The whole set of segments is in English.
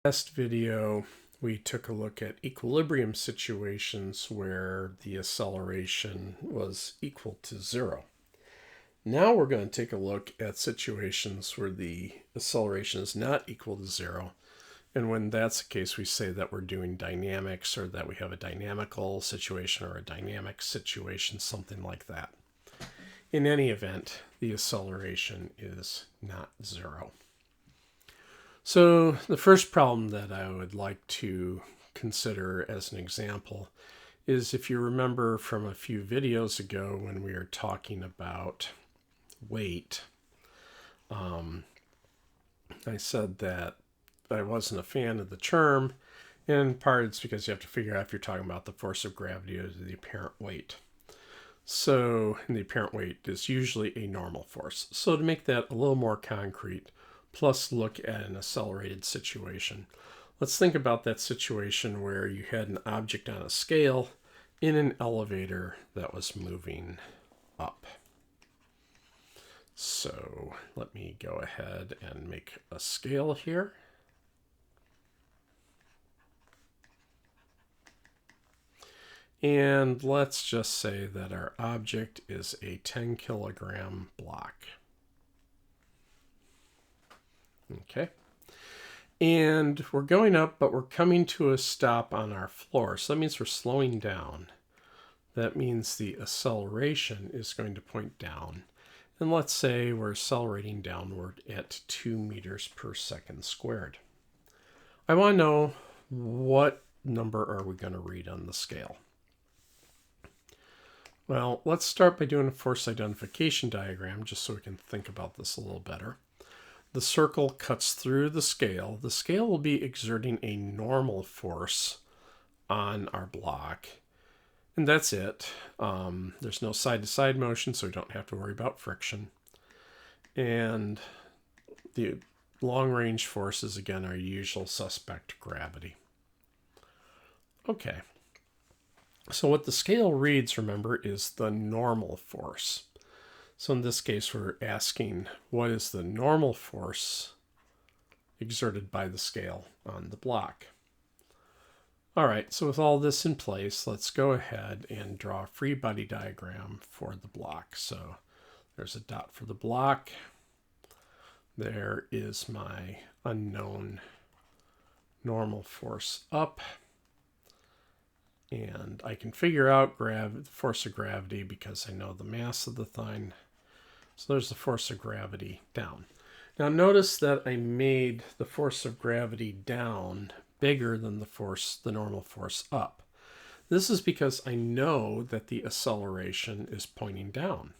Last video, we took a look at equilibrium situations where the acceleration was equal to 0. Now we're going to take a look at situations where the acceleration is not equal to 0. And when that's the case, we say that we're doing dynamics, or that we have a dynamical situation or a dynamic situation, something like that. In any event, the acceleration is not 0. So the first problem that I would like to consider as an example is, if you remember from a few videos ago when we were talking about weight, I said that I wasn't a fan of the term, in part it's because you have to figure out if you're talking about the force of gravity or the apparent weight. So, and the apparent weight is usually a normal force. So to make that a little more concrete, plus look at an accelerated situation. Let's think about that situation where you had an object on a scale in an elevator that was moving up. So let me go ahead and make a scale here. And let's just say that our object is a 10 kilogram block. Okay. And we're going up, but we're coming to a stop on our floor. So that means we're slowing down. That means the acceleration is going to point down. And let's say we're accelerating downward at 2 meters per second squared. I want to know, what number are we going to read on the scale? Well, let's start by doing a force identification diagram, just so we can think about this a little better. The circle cuts through the scale. The scale will be exerting a normal force on our block. And that's it. There's no side-to-side motion, so we don't have to worry about friction. And the long-range force is, again, our usual suspect, gravity. Okay. So what the scale reads, remember, is the normal force. So in this case, we're asking, what is the normal force exerted by the scale on the block? All right, so with all this in place, let's go ahead and draw a free body diagram for the block. So there's a dot for the block. There is my unknown normal force up. And I can figure out the force of gravity because I know the mass of the thing. So there's the force of gravity down. Now notice that I made the force of gravity down bigger than the normal force up. This is because I know that the acceleration is pointing down.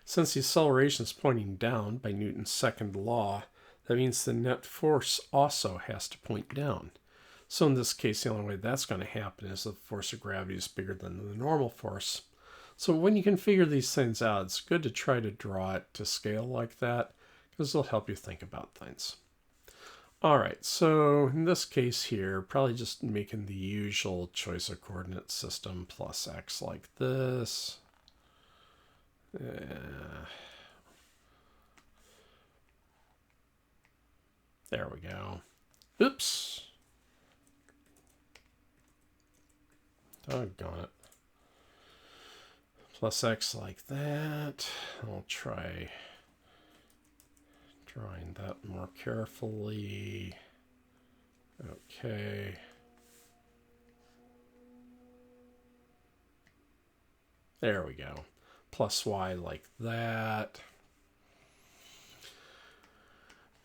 Since the acceleration is pointing down by Newton's second law, that means the net force also has to point down. So in this case, the only way that's going to happen is the force of gravity is bigger than the normal force. So when you can figure these things out, it's good to try to draw it to scale like that, because it'll help you think about things. All right, so in this case here, probably just making the usual choice of coordinate system plus x like this. There we go. Oops. Doggone it. Plus x like that. I'll try drawing that more carefully. Okay. There we go. Plus y like that.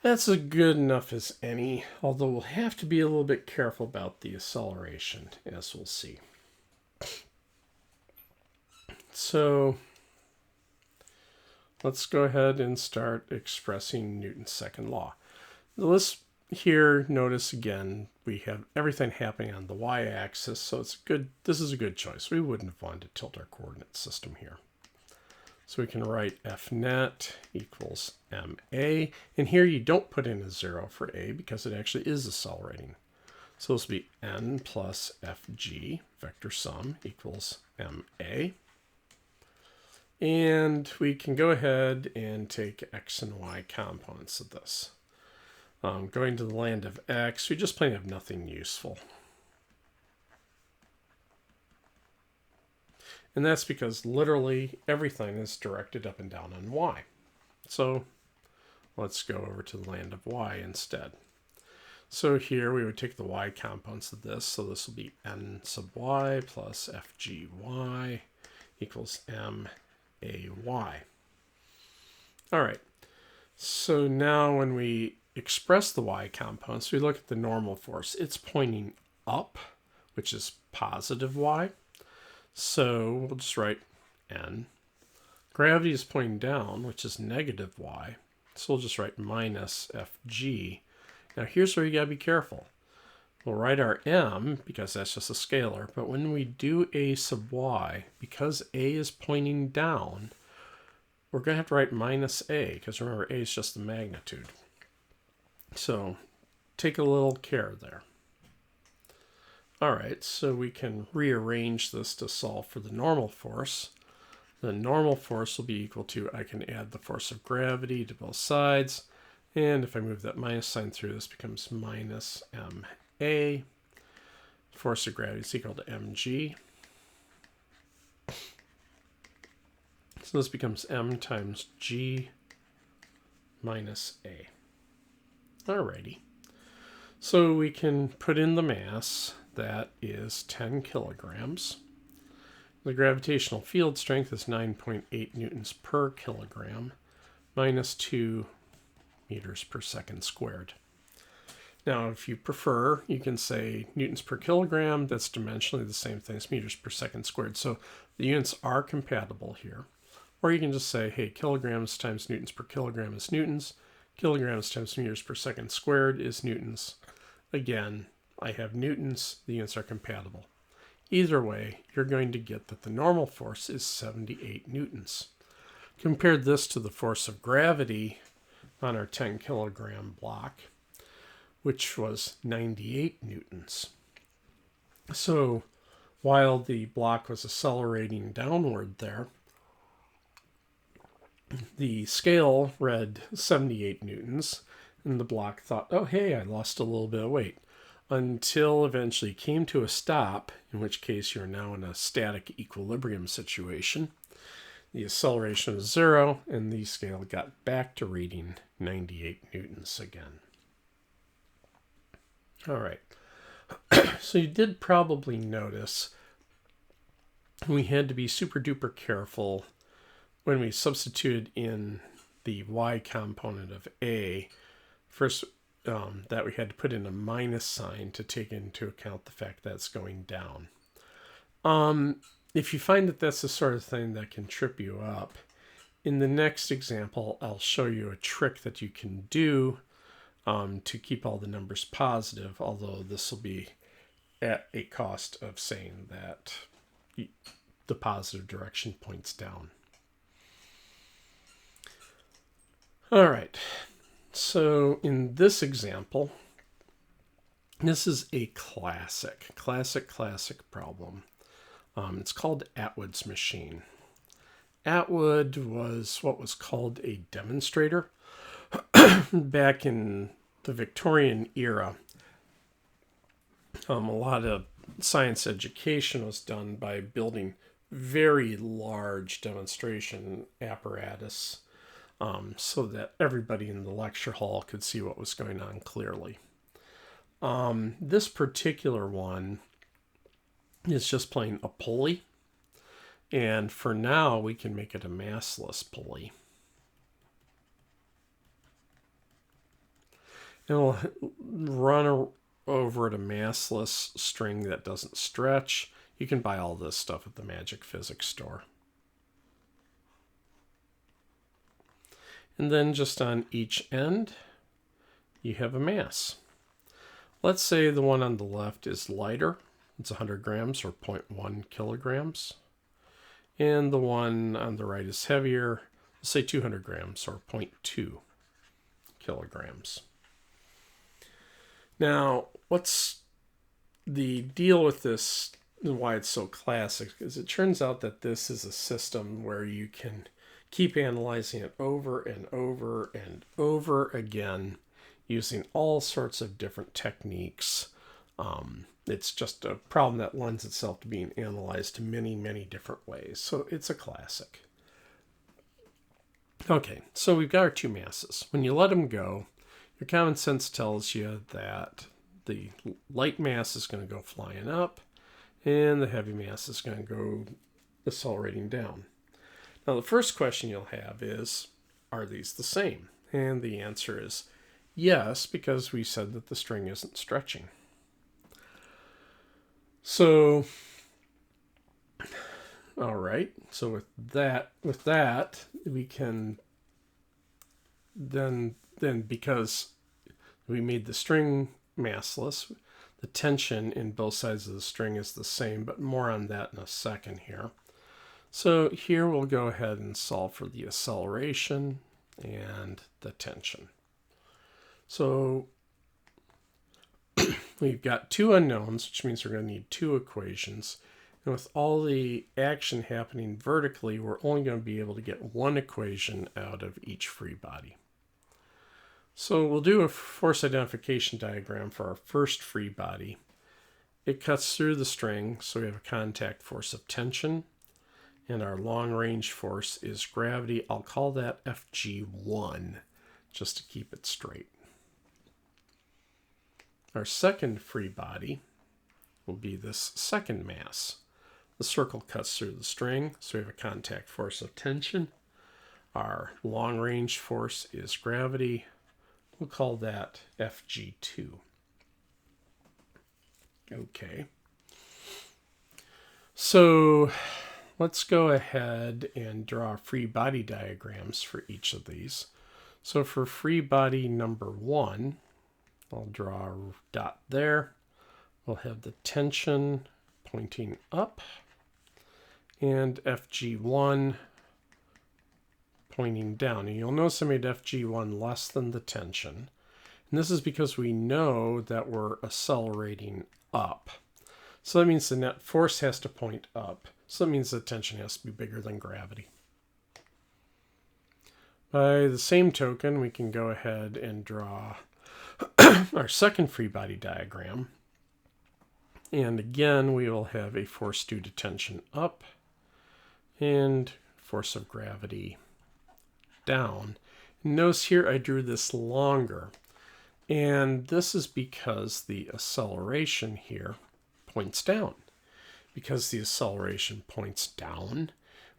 That's as good enough as any, although we'll have to be a little bit careful about the acceleration, as we'll see. So let's go ahead and start expressing Newton's second law. Let's here notice again we have everything happening on the y-axis, so this is a good choice. We wouldn't have wanted to tilt our coordinate system here. So we can write F net equals ma, and here you don't put in a 0 for a because it actually is accelerating. So this will be n plus fg, vector sum, equals ma. And we can go ahead and take x and y components of this. Going to the land of X, we just plain have nothing useful. And that's because literally everything is directed up and down on Y. So let's go over to the land of Y instead. So here we would take the Y components of this. So this will be N sub Y plus FGY equals MAY. All right. So now when we express the Y components, we look at the normal force. It's pointing up, which is positive Y. So we'll just write N. Gravity is pointing down, which is negative Y. So we'll just write minus FG. Now here's where you gotta be careful. We'll write our M because that's just a scalar, but when we do A sub Y, because A is pointing down, we're gonna have to write minus A, because remember A is just the magnitude. So take a little care there. All right, so we can rearrange this to solve for the normal force. The normal force will be equal to, I can add the force of gravity to both sides. And if I move that minus sign through, this becomes minus MA. Force of gravity is equal to mg. So this becomes m times g minus a. Alrighty. So we can put in the mass. That is 10 kilograms. The gravitational field strength is 9.8 newtons per kilogram minus 2 meters per second squared. Now, if you prefer, you can say newtons per kilogram. That's dimensionally the same thing as meters per second squared. So the units are compatible here. Or you can just say, hey, kilograms times newtons per kilogram is newtons. Kilograms times meters per second squared is newtons. Again, I have newtons. The units are compatible. Either way, you're going to get that the normal force is 78 newtons. Compare this to the force of gravity on our 10 kilogram block, which was 98 newtons. So while the block was accelerating downward there, the scale read 78 newtons, and the block thought, oh, hey, I lost a little bit of weight, until eventually came to a stop, in which case you're now in a static equilibrium situation. The acceleration was 0, and the scale got back to reading 98 newtons again. All right. So you did probably notice we had to be super duper careful when we substituted in the y component of A. First, that we had to put in a minus sign to take into account the fact that it's going down. If you find that that's the sort of thing that can trip you up, in the next example, I'll show you a trick that you can do to keep all the numbers positive, although this will be at a cost of saying that the positive direction points down. All right, so in this example, this is a classic problem. It's called Atwood's machine. Atwood was what was called a demonstrator. Back in the Victorian era, a lot of science education was done by building very large demonstration apparatus so that everybody in the lecture hall could see what was going on clearly. This particular one is just plain a pulley, and for now we can make it a massless pulley. And we'll run over at a massless string that doesn't stretch. You can buy all this stuff at the Magic Physics store. And then just on each end, you have a mass. Let's say the one on the left is lighter. It's 100 grams or 0.1 kilograms. And the one on the right is heavier, let's say 200 grams or 0.2 kilograms. Now, what's the deal with this and why it's so classic? Is it turns out that this is a system where you can keep analyzing it over and over and over again using all sorts of different techniques. It's just a problem that lends itself to being analyzed many, many different ways. So it's a classic. Okay, so we've got our two masses. When you let them go, your common sense tells you that the light mass is going to go flying up and the heavy mass is going to go accelerating down. Now, the first question you'll have is, are these the same? And the answer is yes, because we said that the string isn't stretching. So, all right, so with that, we can then because we made the string massless, the tension in both sides of the string is the same, but more on that in a second here. So here we'll go ahead and solve for the acceleration and the tension. So we've got two unknowns, which means we're going to need two equations. And with all the action happening vertically, we're only going to be able to get one equation out of each free body. So we'll do a force identification diagram for our first free body. It cuts through the string, so we have a contact force of tension. And our long-range force is gravity. I'll call that Fg1, just to keep it straight. Our second free body will be this second mass. The circle cuts through the string, so we have a contact force of tension. Our long-range force is gravity. We'll call that Fg2. Okay. So let's go ahead and draw free body diagrams for each of these. So for free body number 1, I'll draw a dot there. We'll have the tension pointing up and Fg1 pointing down. And you'll notice I made Fg1 less than the tension. And this is because we know that we're accelerating up. So that means the net force has to point up. So that means the tension has to be bigger than gravity. By the same token, we can go ahead and draw our second free body diagram. And again, we will have a force due to tension up and force of gravity down. Notice here I drew this longer. And this is because the acceleration here points down. Because the acceleration points down,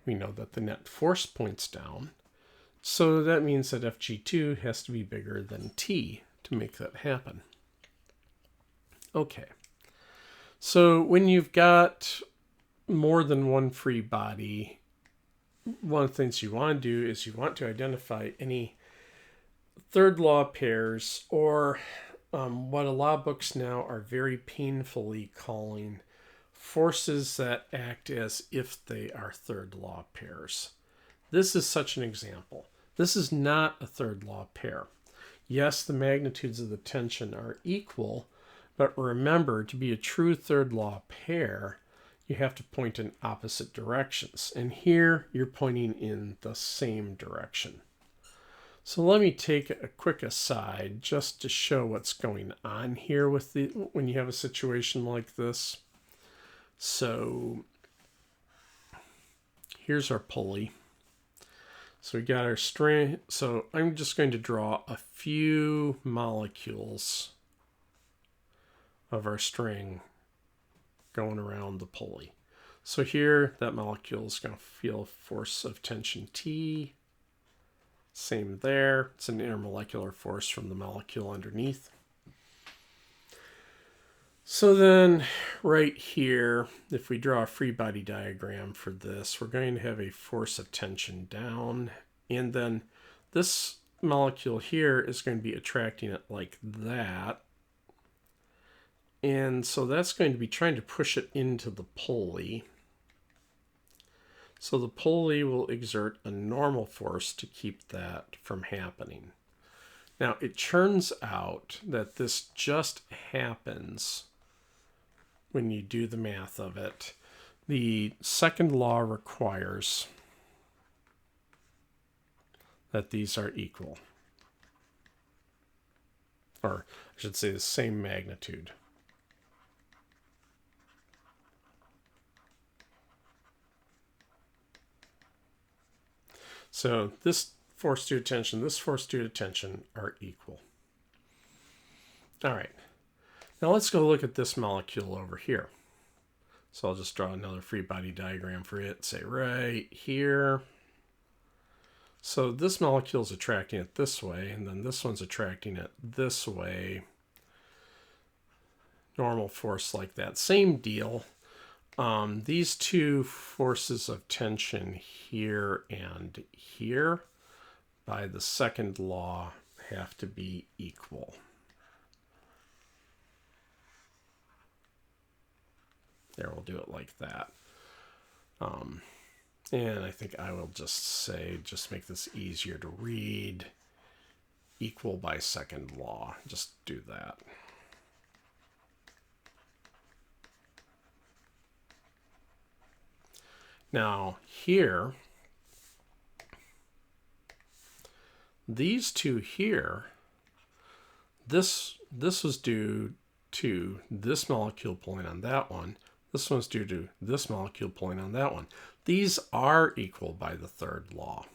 we know that the net force points down. So that means that Fg2 has to be bigger than T to make that happen. Okay. So when you've got more than one free body, one of the things you want to do is you want to identify any third law pairs, or what a lot of books now are very painfully calling forces that act as if they are third law pairs. This is such an example. This is not a third law pair. Yes, the magnitudes of the tension are equal, but remember, to be a true third law pair, you have to point in opposite directions. And here you're pointing in the same direction. So let me take a quick aside just to show what's going on here with when you have a situation like this. So here's our pulley. So we got our string. So I'm just going to draw a few molecules of our string going around the pulley. So here, that molecule is going to feel a force of tension T. Same there. It's an intermolecular force from the molecule underneath. So then right here, if we draw a free body diagram for this, we're going to have a force of tension down. And then this molecule here is going to be attracting it like that. And so that's going to be trying to push it into the pulley. So the pulley will exert a normal force to keep that from happening. Now, it turns out that this just happens when you do the math of it. The second law requires that these are equal. or I should say the same magnitude. So this force due to tension, this force due to tension are equal. All right. Now let's go look at this molecule over here. So I'll just draw another free body diagram for it. Say right here. So this molecule is attracting it this way, and then this one's attracting it this way. Normal force like that. Same deal. These two forces of tension here and here by the second law have to be equal. There, we'll do it like that. And I think I will just say, just make this easier to read, equal by second law. Just do that. Now here, these two here, this was due to this molecule pulling on that one. This one's due to this molecule pulling on that one. These are equal by the third law.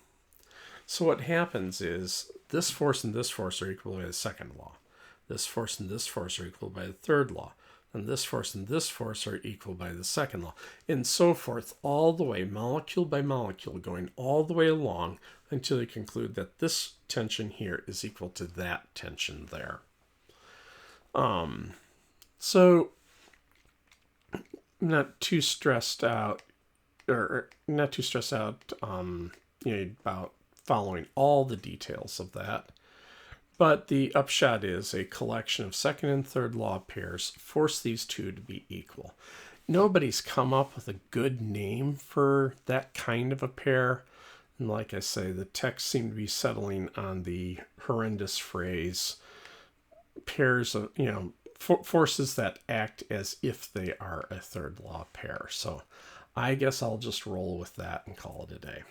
So what happens is this force and this force are equal by the second law. This force and this force are equal by the third law. And this force and this force are equal by the second law. And so forth all the way, molecule by molecule, going all the way along until you conclude that this tension here is equal to that tension there. So not too stressed out, about following all the details of that. But the upshot is a collection of second and third law pairs force these two to be equal. Nobody's come up with a good name for that kind of a pair. And like I say, the text seemed to be settling on the horrendous phrase, pairs of, forces that act as if they are a third law pair. So I guess I'll just roll with that and call it a day.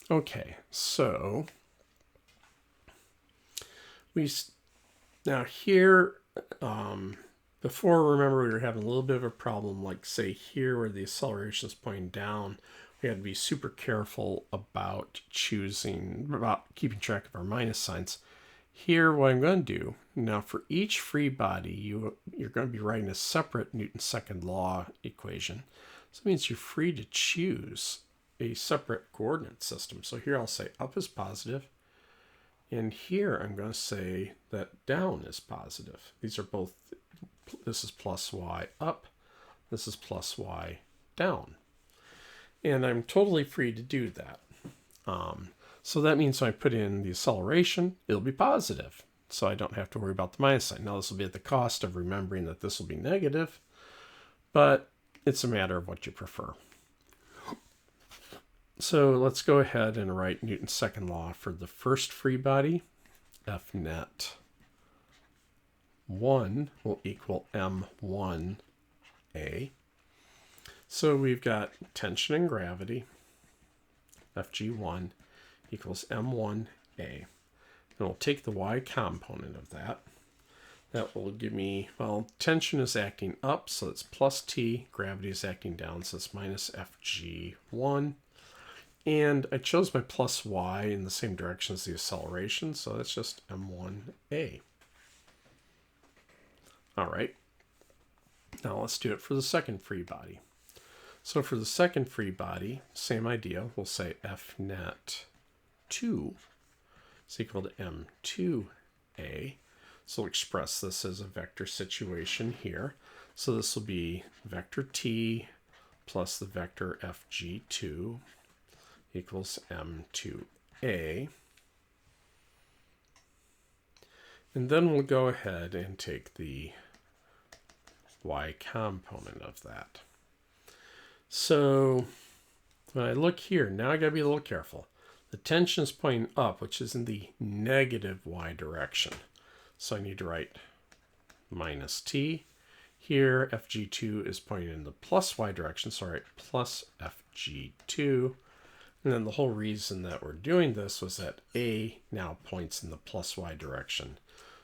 Okay, so now here, before, remember, we were having a little bit of a problem, like say here where the acceleration is pointing down. We had to be super careful about keeping track of our minus signs. Here, what I'm going to do, now for each free body, you're going to be writing a separate Newton's second law equation. So it means you're free to choose a separate coordinate system. So here I'll say up is positive. And here I'm going to say that down is positive. These are both, this is plus y up, this is plus y down. And I'm totally free to do that. So that means when I put in the acceleration, it'll be positive. So I don't have to worry about the minus sign. Now this will be at the cost of remembering that this will be negative, but it's a matter of what you prefer. So let's go ahead and write Newton's second law for the first free body. F net 1 will equal m1a. So we've got tension and gravity, Fg1 equals m1a. And we'll take the y component of that. That will give me, well, tension is acting up, so it's plus t. Gravity is acting down, so it's minus Fg1. And I chose my plus y in the same direction as the acceleration, so that's just m1a. All right. Now let's do it for the second free body. So for the second free body, same idea. We'll say F net 2 is equal to m2a. So we'll express this as a vector situation here. So this will be vector t plus the vector fg2 equals m2a. And then we'll go ahead and take the y component of that. So when I look here, now I gotta be a little careful. The tension is pointing up, which is in the negative y direction. So I need to write minus t. Here, Fg2 is pointing in the plus y direction, so I write plus Fg2. And then the whole reason that we're doing this was that A now points in the plus y direction.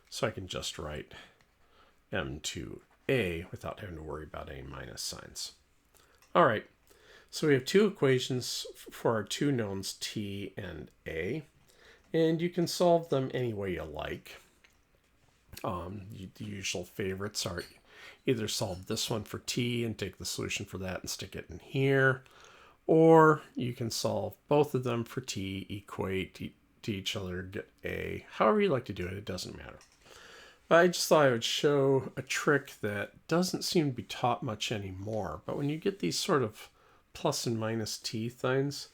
So I can just write m2a without having to worry about any minus signs. All right, so we have two equations for our two knowns t and a, and you can solve them any way you like. The usual favorites are either solve this one for t and take the solution for that and stick it in here, or you can solve both of them for t, equate to each other, get a. However you like to do it, it doesn't matter. But I just thought I would show a trick that doesn't seem to be taught much anymore. But when you get these sort of plus and minus t signs,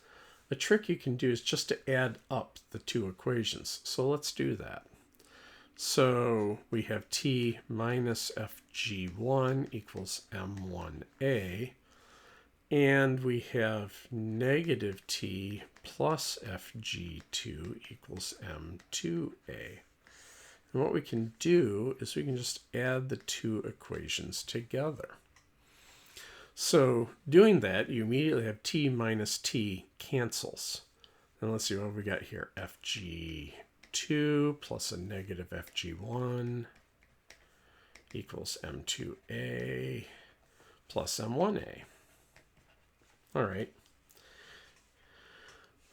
a trick you can do is just to add up the two equations. So let's do that. So we have t minus fg1 equals m1a. And we have negative t plus fg2 equals m2a. And what we can do is we can just add the two equations together. So doing that, you immediately have t minus t cancels. And let's see what we got here. fg2 plus a negative fg1 equals m2a plus m1a. All right.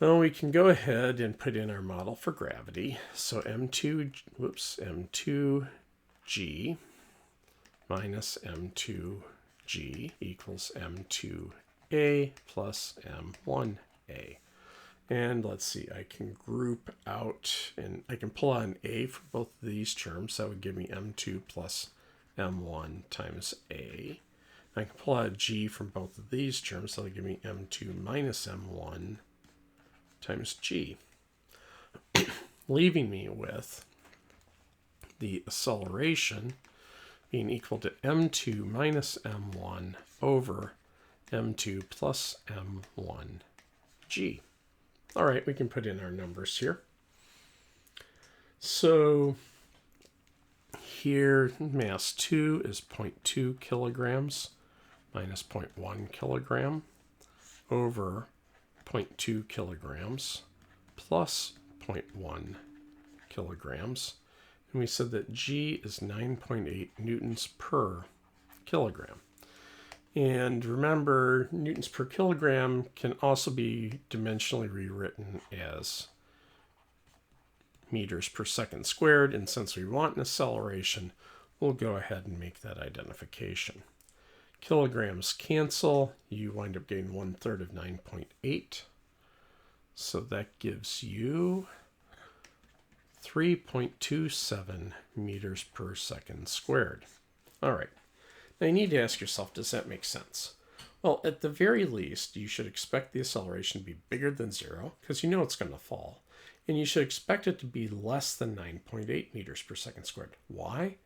Well, we can go ahead and put in our model for gravity. So m2g minus m2g equals m2a plus m1a. And let's see, I can group out, and I can pull out an a for both of these terms. That would give me m2 plus m1 times a. I can pull out a g from both of these terms. So that'll give me m2 minus m1 times g, leaving me with the acceleration being equal to m2 minus m1 over m2 plus m1g. All right, we can put in our numbers here. So here, mass 2 is 0.2 kilograms minus 0.1 kilogram over 0.2 kilograms plus 0.1 kilograms. And we said that G is 9.8 newtons per kilogram. And remember, newtons per kilogram can also be dimensionally rewritten as meters per second squared. And since we want an acceleration, we'll go ahead and make that identification. Kilograms cancel. You wind up getting 1/3 of 9.8. So that gives you 3.27 meters per second squared. All right. Now you need to ask yourself, does that make sense? Well, at the very least, you should expect the acceleration to be bigger than 0, because you know it's going to fall. And you should expect it to be less than 9.8 meters per second squared. Why?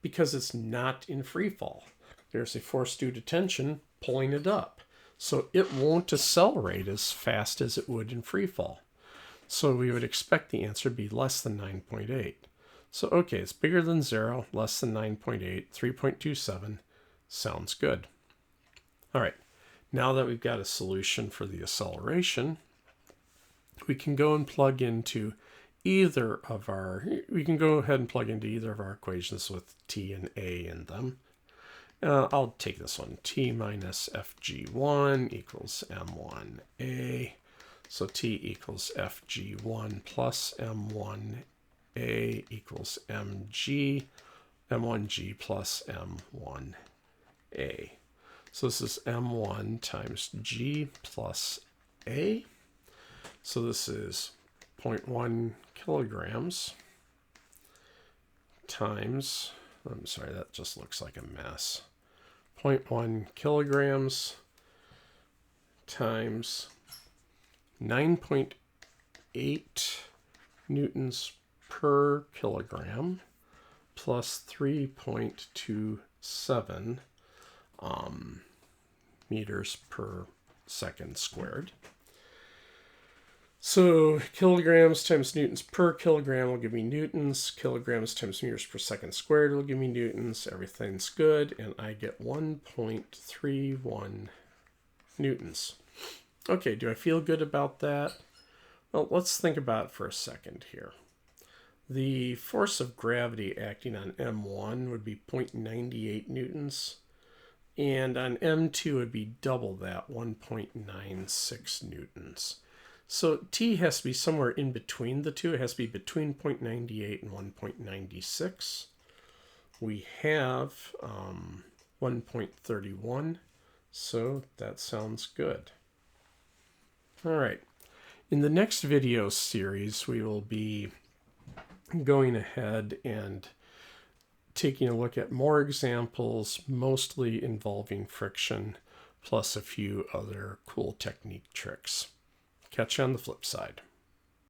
Because it's not in free fall. There's a force due to tension pulling it up. So it won't accelerate as fast as it would in free fall. So we would expect the answer to be less than 9.8. So okay, it's bigger than 0, less than 9.8, 3.27. Sounds good. All right, now that we've got a solution for the acceleration, we can go and plug into either of our, equations with t and a in them. I'll take this one, t minus fg1 equals m1a. So t equals fg1 plus m1a equals m1g plus m1a. So this is m1 times g plus a. So this is 0.1 kilograms times, I'm sorry, that just looks like a mess. 0.1 kilograms times 9.8 newtons per kilogram plus 3.27 meters per second squared. So kilograms times newtons per kilogram will give me newtons. Kilograms times meters per second squared will give me newtons. Everything's good, and I get 1.31 newtons. Okay, do I feel good about that? Well, let's think about it for a second here. The force of gravity acting on M1 would be 0.98 newtons, and on M2 would be double that, 1.96 newtons. So T has to be somewhere in between the two. It has to be between 0.98 and 1.96. We have 1.31, so that sounds good. All right. In the next video series, we will be going ahead and taking a look at more examples, mostly involving friction, plus a few other cool technique tricks. Catch you on the flip side.